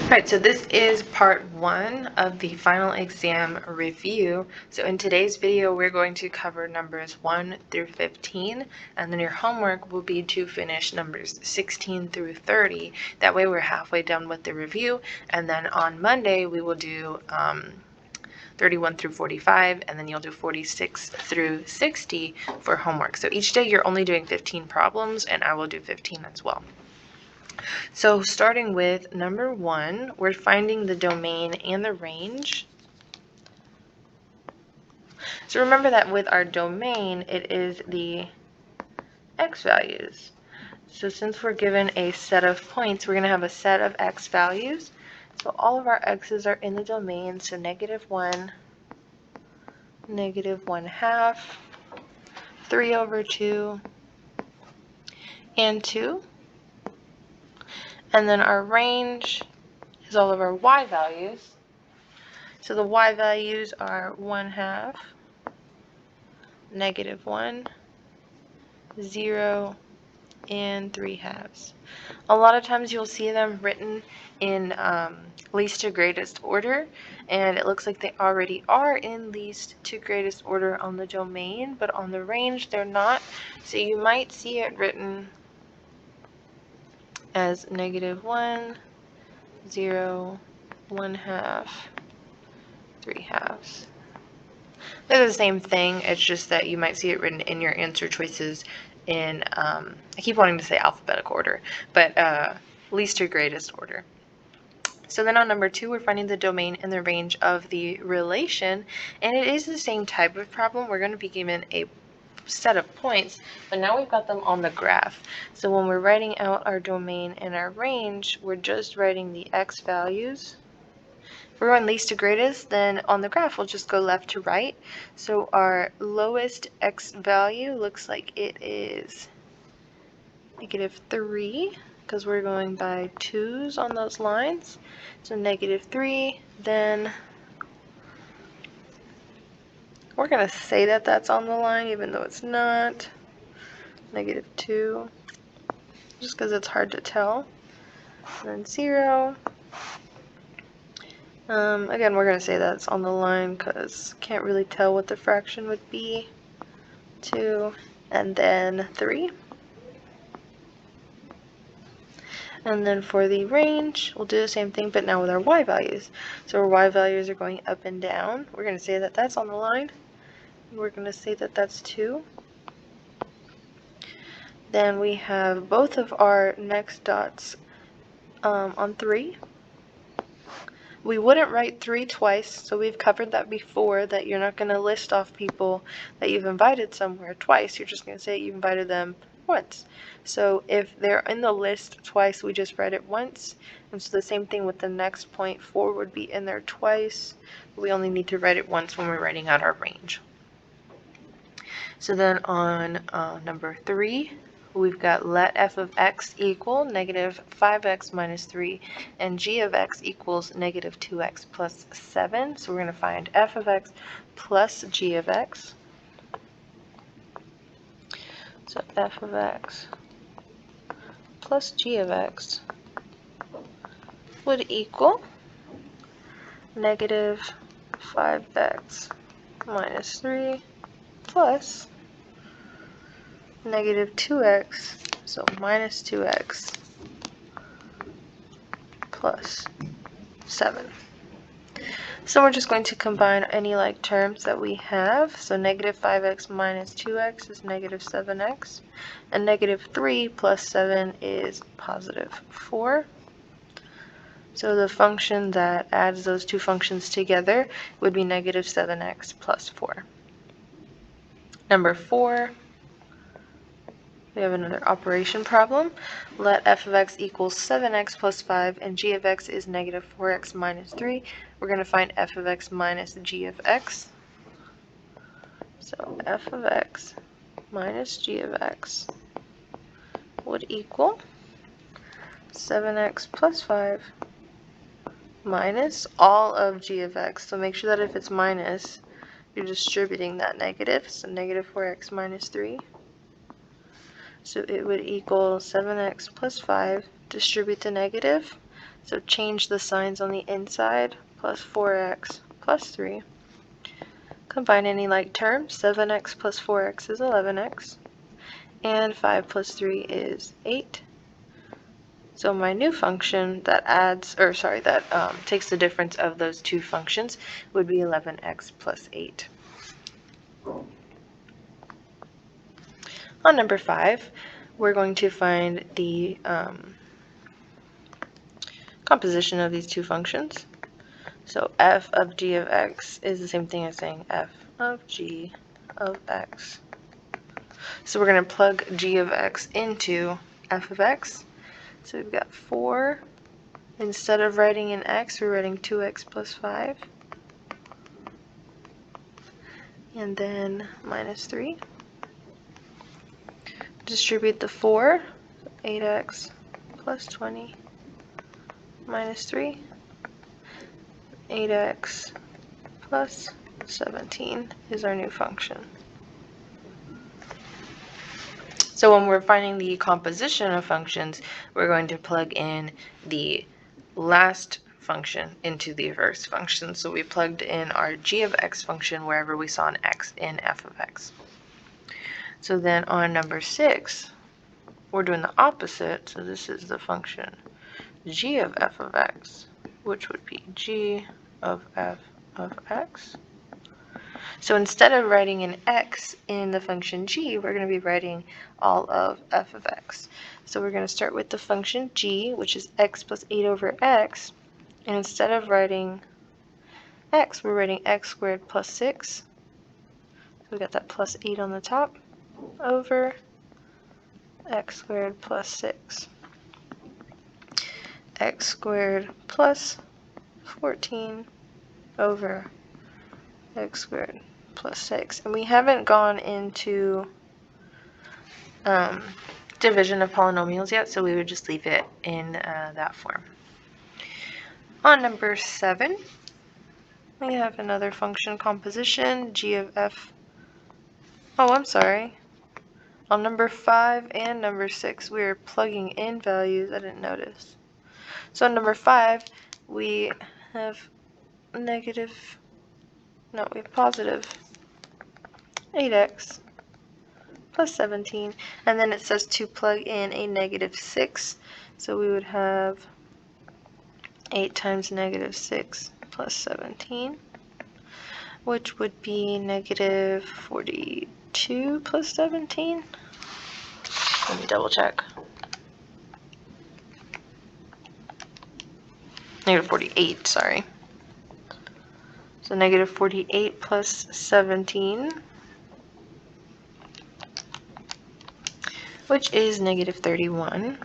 Alright, so this is part 1 of the final exam review. So in today's video, we're going to cover numbers 1 through 15, and then your homework will be to finish numbers 16 through 30. That way we're halfway done with the review, and then on Monday we will do 31 through 45, and then you'll do 46 through 60 for homework. So each day you're only doing 15 problems, and I will do 15 as well. So starting with number 1, we're finding the domain and the range. So remember that with our domain, it is the x values. So since we're given a set of points, we're going to have a set of x values. So all of our x's are in the domain, so -1, -1/2, 3/2, and 2. And then our range is all of our y values. So the y values are 1/2, -1, 0, and 3/2. A lot of times you'll see them written in least to greatest order, and it looks like they already are in least to greatest order on the domain, but on the range they're not. So you might see it written as -1, 0, 1/2, 3/2. They're the same thing, it's just that you might see it written in your answer choices in, I keep wanting to say alphabetical order, but least to greatest order. So then on number 2, we're finding the domain and the range of the relation, and it is the same type of problem. We're going to be given a set of points, but now we've got them on the graph. So when we're writing out our domain and our range, we're just writing the x values. If we're going least to greatest, then on the graph we'll just go left to right. So our lowest x value looks like it is -3, because we're going by 2's on those lines. So -3, then we're going to say that that's on the line even though it's not. -2, just because it's hard to tell. And then 0. Again, we're going to say that's on the line because can't really tell what the fraction would be. 2, and then 3. And then for the range, we'll do the same thing, but now with our y values. So our y values are going up and down. We're going to say that that's on the line. We're going to say that that's 2. Then we have both of our next dots on 3. We wouldn't write 3 twice, so we've covered that before, that you're not going to list off people that you've invited somewhere twice. You're just going to say you've invited them once. So if they're in the list twice, we just write it once. And so the same thing with the next point, 4 would be in there twice. We only need to write it once when we're writing out our range. So then on number 3, we've got let f of x equal -5x minus 3, and g of x equals -2x plus 7. So we're going to find f of x plus g of x. So f of x plus g of x would equal -5x minus 3 plus -2x, so minus 2x plus 7. So we're just going to combine any like terms that we have. So -5x minus 2x is -7x, and -3 plus 7 is +4. So the function that adds those two functions together would be -7x plus 4. Number 4, we have another operation problem. Let f of x equals 7x plus 5, and g of x is -4x minus 3. We're going to find f of x minus g of x. So f of x minus g of x would equal 7x plus 5 minus all of g of x. So make sure that if it's minus, you're distributing that negative. So -4x minus 3. So it would equal 7x plus 5, distribute the negative. So change the signs on the inside, plus 4x plus 3. Combine any like terms, 7x plus 4x is 11x, and 5 plus 3 is 8. So my new function that takes the difference of those two functions would be 11x plus 8. On number 5, we're going to find the composition of these two functions. So f of g of x is the same thing as saying f of g of x. So we're going to plug g of x into f of x. So we've got 4. Instead of writing in x, we're writing 2x plus 5. And then minus 3. Distribute the 4, 8x plus 20 minus 3, 8x plus 17 is our new function. So when we're finding the composition of functions, we're going to plug in the last function into the first function. So we plugged in our g of x function wherever we saw an x in f of x. So then on number 6, we're doing the opposite. So this is the function g of f of x, which would be g of f of x. So instead of writing an x in the function g, we're going to be writing all of f of x. So we're going to start with the function g, which is x plus 8 over x. And instead of writing x, we're writing x squared plus 6. So we got that plus 8 on the top over x squared plus 6. X squared plus 14 over x squared plus 6. And we haven't gone into division of polynomials yet, so we would just leave it in that form. On number 7, we have another function composition, g of f. Oh, I'm sorry. On number 5 and number 6, we are plugging in values. I didn't notice. So on number 5, we have positive 8x plus 17, and then it says to plug in a negative 6, so we would have 8 times negative 6 plus 17, which would be negative 42 plus 17. Let me double check. Negative 48, sorry. So negative 48 plus 17, which is negative 31.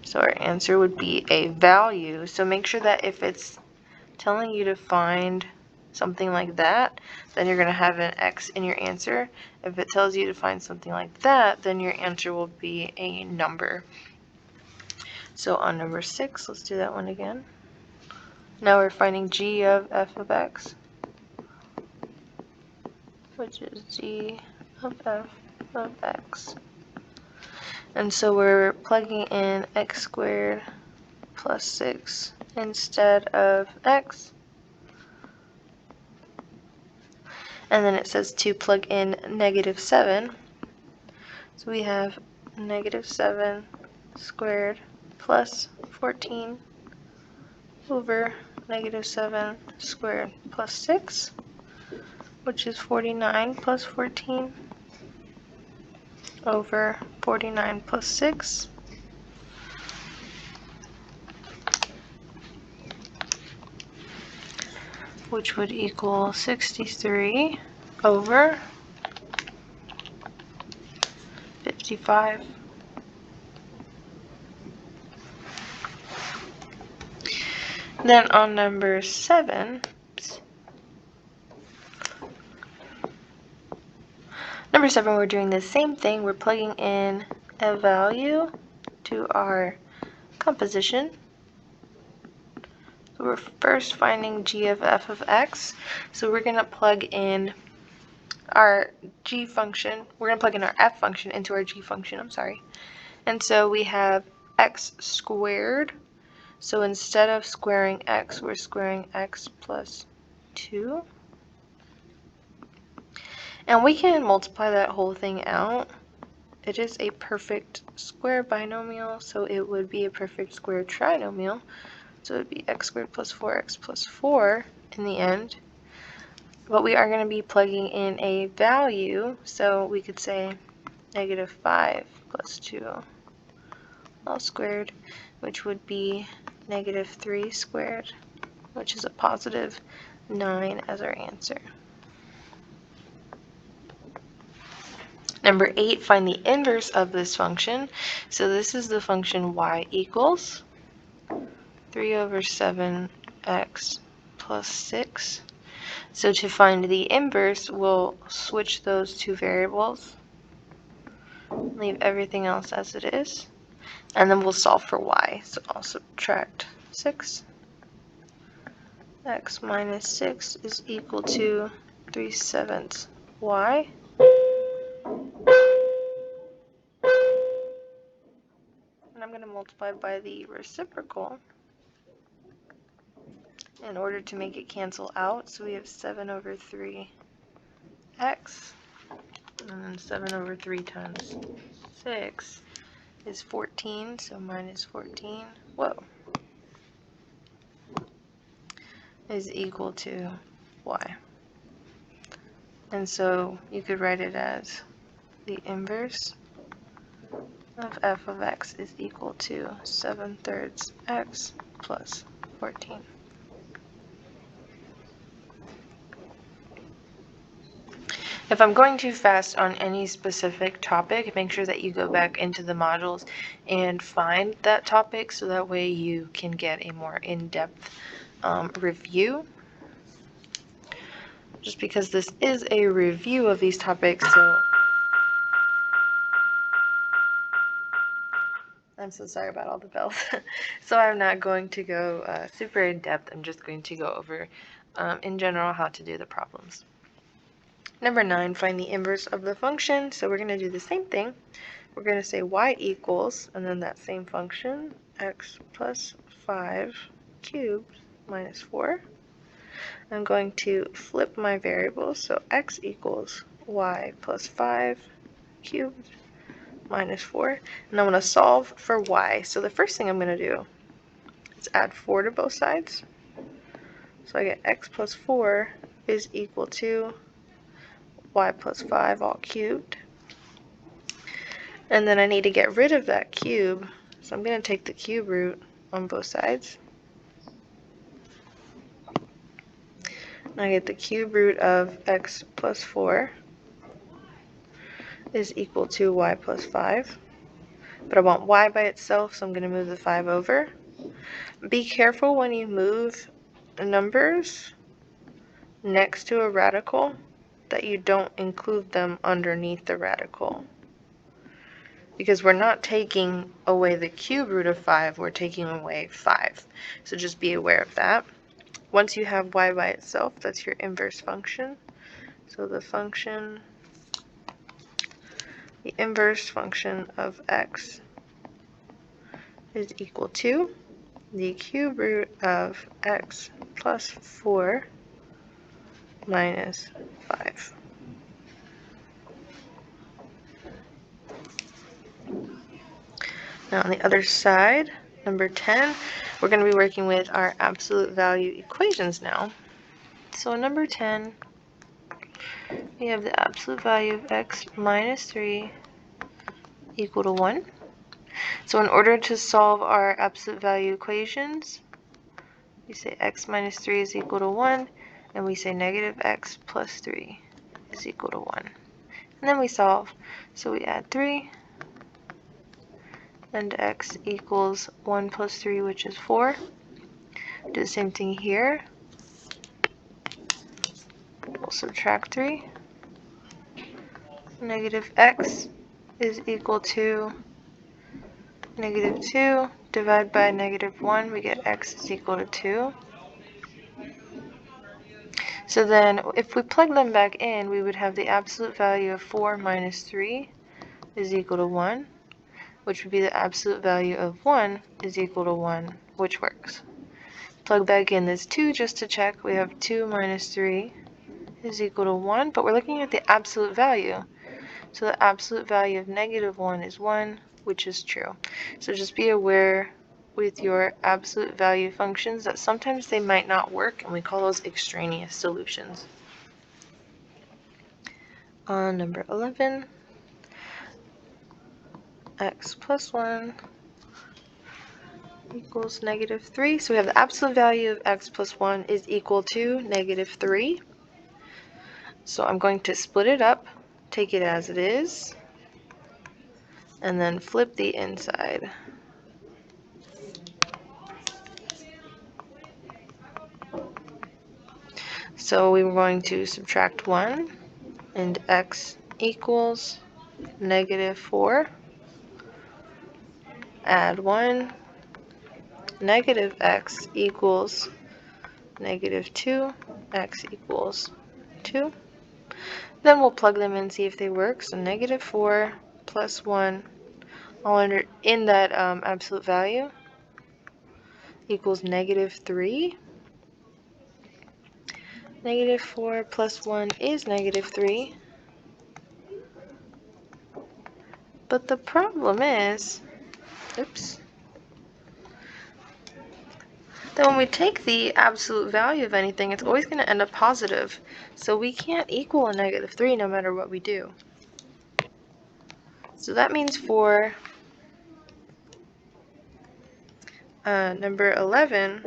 So our answer would be a value. So make sure that if it's telling you to find something like that, then you're going to have an x in your answer. If it tells you to find something like that, then your answer will be a number. So on number 6, let's do that one again. Now we're finding g of f of x, which is g of f of x. And so we're plugging in x squared plus 6 instead of x. And then it says to plug in negative 7. So we have negative 7 squared plus 14 over negative 7 squared plus 6, which is 49 plus 14 over 49 plus 6. Which would equal 63 over 55. Then on number 7, we're doing the same thing. We're plugging in a value to our composition. So we're first finding g of f of x. So we're going to plug in our g function. We're going to plug in our f function into our g function, And so we have x squared So instead of squaring x, we're squaring x plus 2. And we can multiply that whole thing out. It is a perfect square binomial, so it would be a perfect square trinomial. So it would be x squared plus 4x plus 4 in the end. But we are going to be plugging in a value, so we could say negative 5 plus 2 all squared, which would be negative 3 squared, which is a positive 9 as our answer. Number 8, find the inverse of this function. So this is the function y equals 3 over 7x plus 6. So to find the inverse, we'll switch those two variables, leave everything else as it is, and then we'll solve for y. So I'll subtract 6. X minus 6 is equal to 3/7 y. And I'm going to multiply by the reciprocal in order to make it cancel out. So we have 7 over 3x, and then 7 over 3 times 6 is 14, so minus 14, is equal to y. And so you could write it as the inverse of f of x is equal to 7/3 x plus 14. If I'm going too fast on any specific topic, make sure that you go back into the modules and find that topic so that way you can get a more in-depth review. Just because this is a review of these topics, so I'm so sorry about all the bells. So I'm not going to go super in depth. I'm just going to go over in general how to do the problems. Number 9, find the inverse of the function. So we're going to do the same thing. We're going to say y equals, and then that same function, x plus 5 cubed minus 4. I'm going to flip my variables, so x equals y plus 5 cubed minus 4. And I'm going to solve for y. So the first thing I'm going to do is add 4 to both sides. So I get x plus 4 is equal to y plus 5 all cubed. And then I need to get rid of that cube, so I'm going to take the cube root on both sides. And I get the cube root of x plus 4 is equal to y plus 5. But I want y by itself, so I'm going to move the 5 over. Be careful when you move numbers next to a radical that you don't include them underneath the radical. Because we're not taking away the cube root of 5, we're taking away 5. So just be aware of that. Once you have y by itself, that's your inverse function. So the inverse function of x is equal to the cube root of x plus 4 minus 5. Now on the other side, number 10, we're going to be working with our absolute value equations now. So in number 10, we have the absolute value of x minus 3 equal to 1. So in order to solve our absolute value equations, we say x minus 3 is equal to 1, and we say negative x plus 3 is equal to 1. And then we solve. So we add 3, and x equals 1 plus 3, which is 4. Do the same thing here. We'll subtract 3. Negative x is equal to negative 2. Divide by negative 1, we get x is equal to 2. So then if we plug them back in, we would have the absolute value of 4 minus 3 is equal to 1, which would be the absolute value of 1 is equal to 1, which works. Plug back in this 2 just to check. We have 2 minus 3 is equal to 1, but we're looking at the absolute value. So the absolute value of -1 is 1, which is true. So just be aware with your absolute value functions that sometimes they might not work, and we call those extraneous solutions. On number 11, x plus 1 equals -3. So we have the absolute value of x plus 1 is equal to -3. So I'm going to split it up, take it as it is, and then flip the inside. So we were going to subtract 1, and x equals -4. Add 1, negative x equals -2, x equals 2. Then we'll plug them in and see if they work. So -4 plus 1, all in that absolute value, equals -3. -4 plus 1 is -3. But the problem is, that when we take the absolute value of anything, it's always going to end up positive. So we can't equal a -3 no matter what we do. So that means for number 11,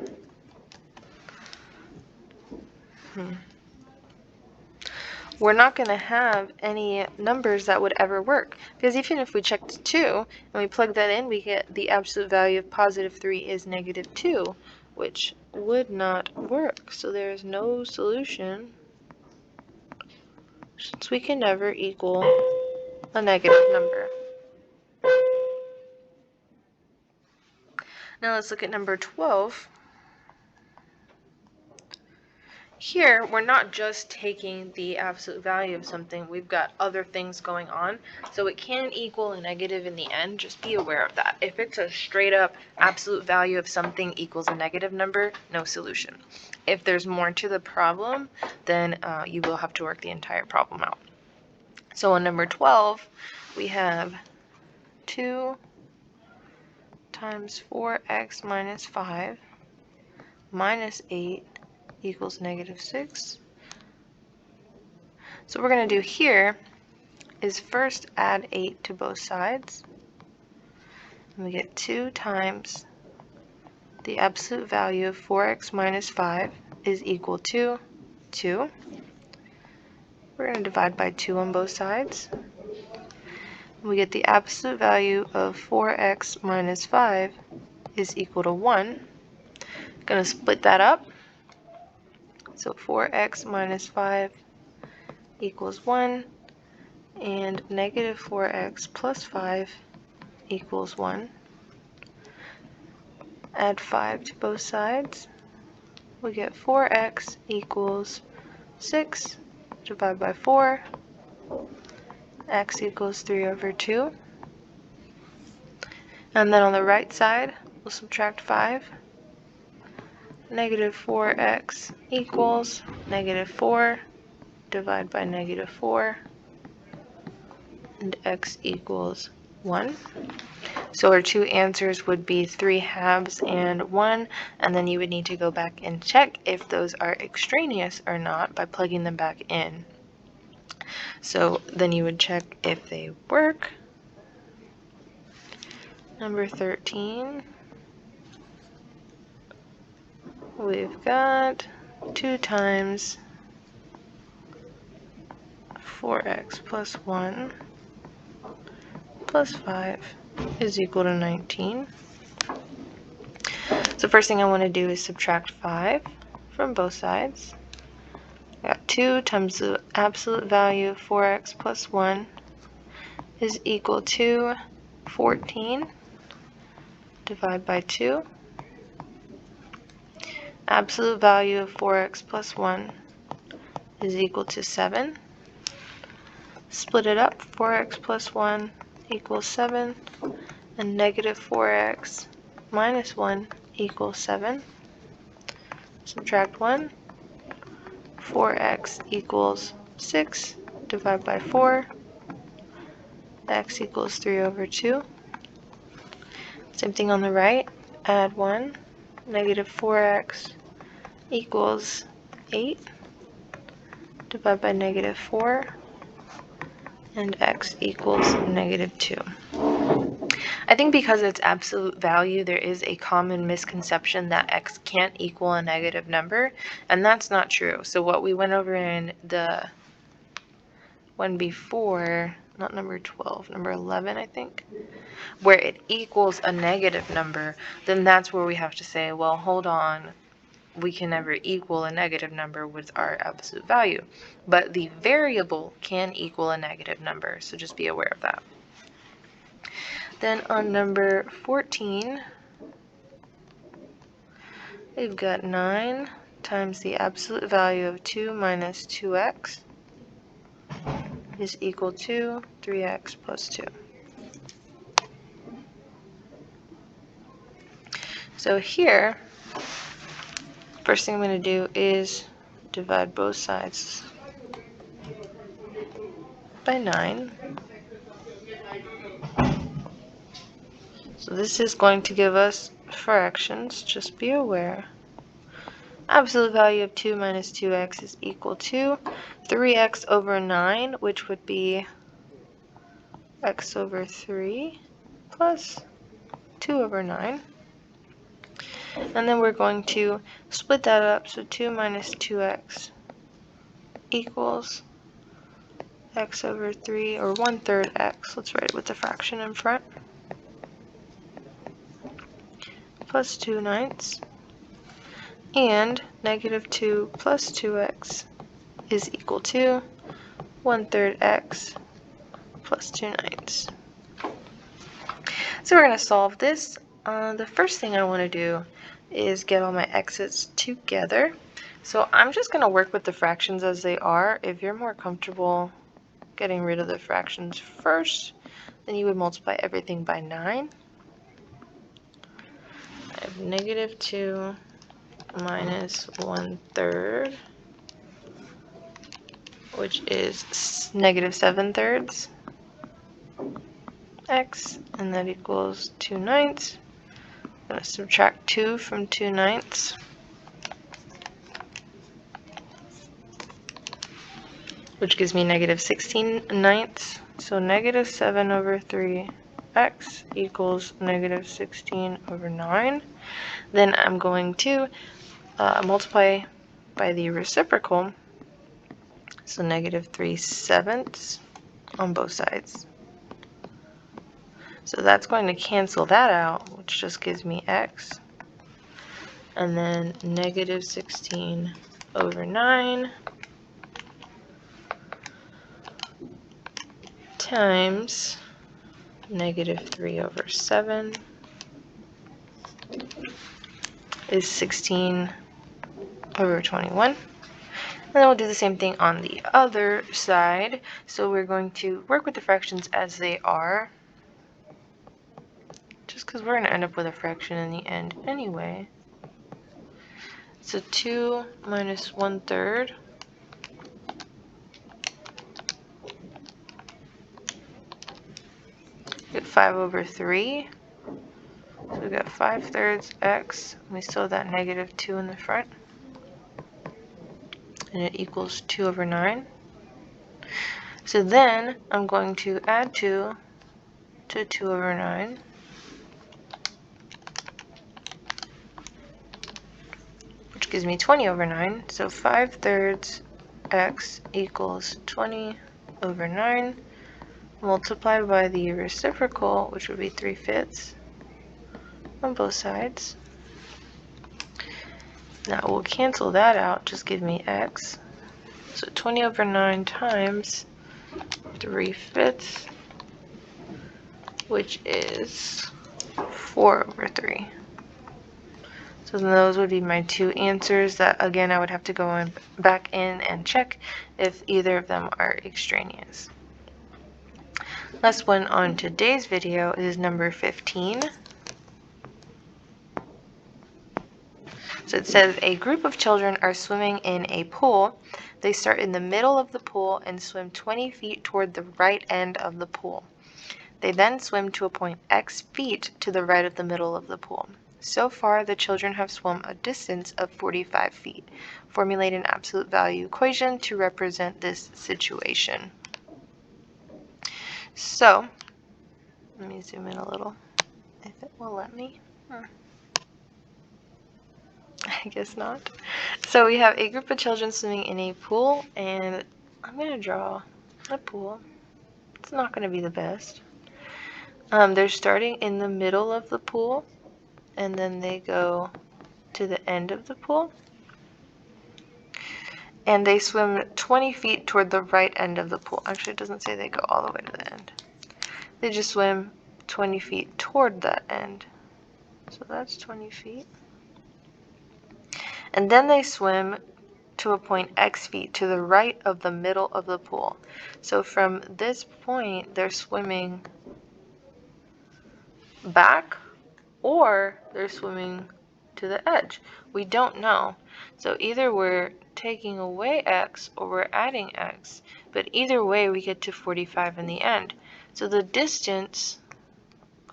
we're not going to have any numbers that would ever work. Because even if we checked 2 and we plug that in, we get the absolute value of +3 is -2, which would not work. So there is no solution, since we can never equal a negative number. Now let's look at number 12. Here, we're not just taking the absolute value of something, we've got other things going on, so it can equal a negative in the end. Just be aware of that. If it's a straight up absolute value of something equals a negative number, no solution. If there's more to the problem, then you will have to work the entire problem out. So on number 12, we have 2 times 4x minus 5 minus 8 equals -6. So what we're going to do here is first add 8 to both sides. And we get 2 times the absolute value of 4x minus 5 is equal to 2. We're going to divide by 2 on both sides. We get the absolute value of 4x minus 5 is equal to 1. I'm going to split that up. So 4x minus 5 equals 1, and -4x plus 5 equals 1. Add 5 to both sides. We get 4x equals 6. Divide by 4. X equals 3/2. And then on the right side, we'll subtract 5. -4x equals -4, divide by -4, and x equals 1. So our two answers would be 3/2 and 1, and then you would need to go back and check if those are extraneous or not by plugging them back in. So then you would check if they work. Number 13. We've got 2 times 4x plus 1 plus 5 is equal to 19. So first thing I want to do is subtract 5 from both sides. I got 2 times the absolute value of 4x plus 1 is equal to 14. Divide by 2. Absolute value of 4x plus 1 is equal to 7. Split it up, 4x plus 1 equals 7, and -4x minus 1 equals 7. Subtract 1. 4x equals 6. Divide by 4. X equals 3 over 2. Same thing on the right. Add 1. Negative 4x equals 8. Divide by negative 4. And x equals negative 2. I think because it's absolute value, there is a common misconception that x can't equal a negative number, and that's not true. So what we went over in the one before, not number 12, number 11, I think, where it equals a negative number, then that's where we have to say, well, hold on, we can never equal a negative number with our absolute value. But the variable can equal a negative number, so just be aware of that. Then on number 14, we've got 9 times the absolute value of 2 minus 2x is equal to 3x plus 2. So here, first thing I'm going to do is divide both sides by 9. So this is going to give us fractions, just be aware. Absolute value of 2 minus 2x is equal to 3x over 9, which would be x over 3 plus 2 over 9. And then we're going to split that up, so 2 minus 2x equals x over 3, or 1/3 x, let's write it with the fraction in front, plus 2/9. And negative 2 plus 2x is equal to 1/3 x plus 2/9. So we're going to solve this. The first thing I want to do is get all my x's together. So I'm just going to work with the fractions as they are. If you're more comfortable getting rid of the fractions first, then you would multiply everything by 9. I have negative 2 minus 1/3, which is negative 7/3 x, and that equals 2/9. I'm going to subtract 2 from 2/9, which gives me negative 16/9. So negative 7 over 3 x equals negative 16 over 9. Then I'm going to multiply by the reciprocal, so negative 3/7 on both sides. So that's going to cancel that out, which just gives me x. And then negative 16 over 9 times negative 3 over 7 is 16 over 21. And then we'll do the same thing on the other side. So we're going to work with the fractions as they are, just because we're going to end up with a fraction in the end anyway. So 2 minus 1/3 get 5 over 3. So we got 5/3 x, and we still have that negative 2 in the front. And it equals 2 over 9. So then I'm going to add 2 to 2 over 9. Which gives me 20 over 9. So 5/3 x equals 20 over 9. Multiplied by the reciprocal, which would be 3/5 on both sides. Now we'll cancel that out, just give me x. So 20 over 9 times 3/5, which is 4 over 3. So those would be my two answers that, again, I would have to go back in and check if either of them are extraneous. Last one on today's video is number 15. So it says a group of children are swimming in a pool. They start in the middle of the pool and swim 20 feet toward the right end of the pool. They then swim to a point x feet to the right of the middle of the pool. So far, the children have swum a distance of 45 feet. Formulate an absolute value equation to represent this situation. So, let me zoom in a little, if it will let me. I guess not. So we have a group of children swimming in a pool, and I'm going to draw a pool. It's not going to be the best. They're starting in the middle of the pool, and then they go to the end of the pool. And they swim 20 feet toward the right end of the pool. Actually, it doesn't say they go all the way to the end. They just swim 20 feet toward that end. So that's 20 feet. And then they swim to a point x feet to the right of the middle of the pool. So from this point, they're swimming back, or they're swimming to the edge. We don't know. So either we're taking away x or we're adding x, but either way we get to 45 in the end. So the distance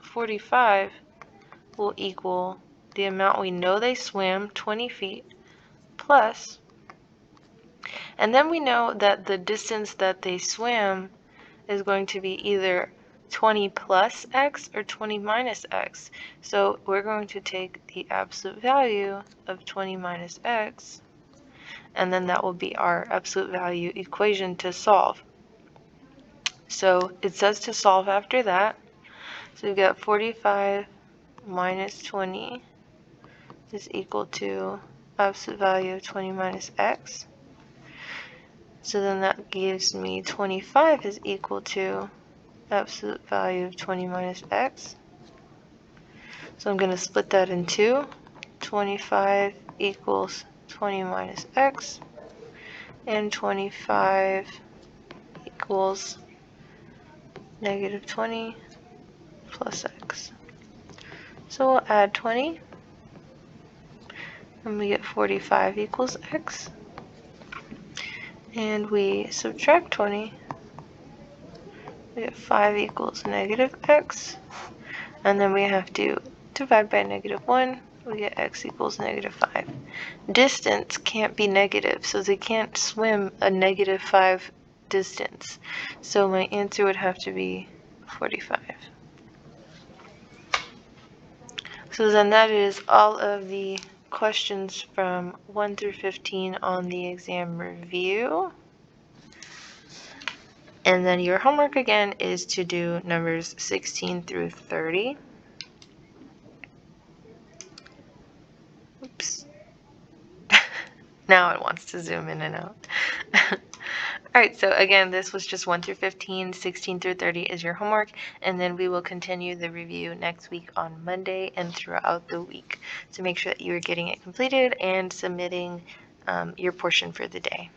45 will equal the amount we know they swam, 20 feet, plus, and then we know that the distance that they swam is going to be either 20 plus x or 20 minus x. So we're going to take the absolute value of 20 minus x, and then that will be our absolute value equation to solve. So it says to solve after that. So we've got 45 minus 20 is equal to absolute value of 20 minus x. So then that gives me 25 is equal to absolute value of 20 minus x. So I'm going to split that in two. 25 equals 20 minus x, and 25 equals negative 20 plus x. So we'll add 20, and we get 45 equals x. And we subtract 20, we get 5 equals negative x. And then we have to divide by negative 1, we get x equals negative 5. Distance can't be negative, so they can't swim a negative 5 distance. So my answer would have to be 45. So then that is all of the questions from 1 through 15 on the exam review. And then your homework again is to do numbers 16 through 30. Oops. Now it wants to zoom in and out. Alright, so again, this was just 1 through 15, 16 through 30 is your homework, and then we will continue the review next week on Monday and throughout the week. So make sure that you are getting it completed and submitting your portion for the day.